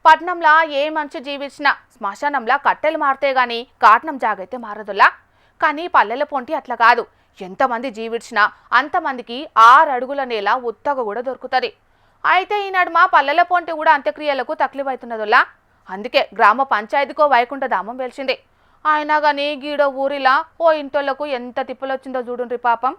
పట్నంలా ఏ మనిషి జీవించినా శ్మశానంలా కట్టెలు మారితే గాని కాట్నం జాగైతే మారదులా. కానీ పల్లెల పొంటి అట్లా కాదు. ఎంతమంది జీవించినా అంతమందికి 6 అడుగుల నేల ఉత్తగా కూడా దొరుకుతుంది. అయితే ఈ నడుమ పల్లెల పొంటి కూడా అంత్యక్రియలకు తక్లీఫైతున్నదులా. అందుకే గ్రామ పంచాయతీకో వైకుంఠ ధామం వెలిసింది. అయినా గానీ గీడో ఊరిలా ఓ ఇంటోళ్లకు ఎంత తిప్పలొచ్చిందో చూడుండ్రి పాపం.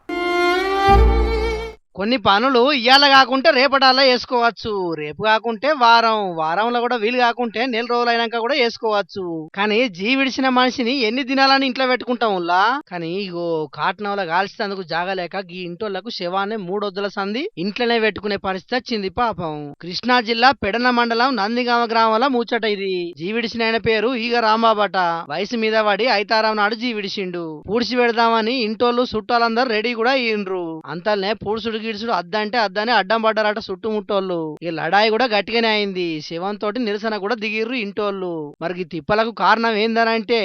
కొన్ని పనులు ఇయ్యాల కాకుంటే రేపటాల్లో వేసుకోవచ్చు, రేపు కాకుంటే వారంలో కూడా వీలు కాకుంటే నెల రోజులైనాక కూడా వేసుకోవచ్చు. కానీ జీవిడిచిన మనిషిని ఎన్ని దినాలని ఇంట్లో పెట్టుకుంటాం ఉల్లా. కానీ ఇగో కాటనంలో కాల్చినందుకు జాగలేక ఈ ఇంటోళ్లకు శవాన్ని 3 వద్దుల సంది ఇంట్లోనే పెట్టుకునే పరిస్థితి వచ్చింది పాపం. కృష్ణా జిల్లా పెడన మండలం నందిగామ గ్రామంలో ముచ్చట ఇది. జీవిడిచిన ఆయన పేరు ఈగ రాంబాబట. వయసు మీద పడి ఐతారాం నాడు జీవిడిచిండు. పూడ్చి పెడదామని ఇంటోళ్ళు చుట్టాలందరూ రెడీ కూడా అయ్యిండ్రు. అంతల్నే పూడ్చుడు గిడుచుడు అద్దంటే అద్దని అడ్డం పడ్డారట చుట్టుముట్టోళ్ళు. ఈ లడాయి కూడా గట్టిగానే అయింది. శవంతో నిరసన కూడా దిగిర్రు ఇంటోళ్ళు. మరి ఈ తిప్పలకు కారణం ఏందనంటే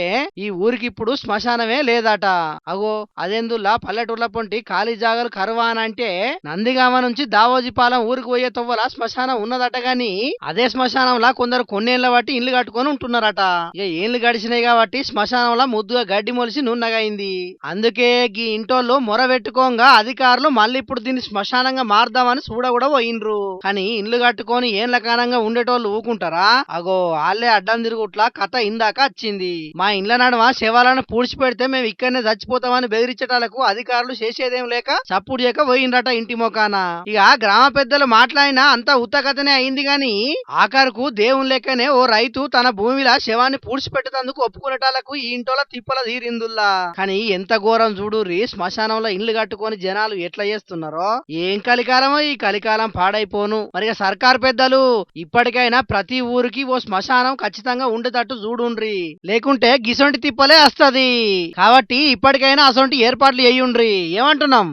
ఈ ఊరికి ఇప్పుడు శ్మశానమే లేదట. అగో అదెందుల్లా పల్లెటూర్ల పొంటి ఖాళీ జాగాలు కరువా అంటే నందిగామ నుంచి దావోజీపాలెం ఊరికి పోయే తొవ్వల శ్మశానం ఉన్నదట. గాని అదే శ్మశానంలా కొందరు కొన్నేళ్ల బట్టి ఇల్లు కట్టుకొని ఉంటున్నారట. ఇక ఏళ్లు గడిచినాయి కాబట్టి శ్మశానంలో ముద్దుగా గడ్డి మొలిసి నున్నగైంది. అందుకే ఈ ఇంటోళ్ళు మొర పెట్టుకోగా అధికారులు మళ్ళీ ఇప్పుడు దీన్ని శ్మశానంగా మారదామని కూడా పోయిండ్రు. కానీ ఇండ్లు కట్టుకొని ఏండ్ల కాలంగా ఉండేటోళ్ళు ఊకుంటారా? అగో వాళ్ళే అడ్డం తిరుగుట్లా కథ ఇందాక వచ్చింది. మా ఇండ్ల నడుమ శవాలను పూడ్చిపెడితే మేము ఇక్కడనే చచ్చిపోతామని బెదిరించటాలకు అధికారులు చేసేదేం లేక చప్పుడు చేయక పోయిండ్రట ఇంటి మొకాన. ఇక గ్రామ పెద్దలు మాట్లాడినా అంతా ఉత్త కథనే అయింది. గాని ఆఖరుకు దేవుని లెక్కనే ఓ రైతు తన భూమిలా శవాన్ని పూడ్చిపెట్టేందుకు ఒప్పుకునేటాలకు ఈ ఇంటోల తిప్పల తీరిందుల్లా. కానీ ఎంత ఘోరం చూడుర్రి. శ్మశానంలో ఇండ్లు కట్టుకొని జనాలు ఎట్లా చేస్తున్నారో. ఏం కలికాలమో ఈ కలికాలం పాడైపోను. మరి సర్కార్ పెద్దలు ఇప్పటికైనా ప్రతి ఊరికి ఓ శ్మశానం ఖచ్చితంగా ఉండేటట్టు చూడుండ్రి. లేకుంటే గిసొంటి తిప్పలే వస్తది. కాబట్టి ఇప్పటికైనా అసొంటి ఏర్పాట్లు చేయుండ్రి. ఏమంటున్నాం?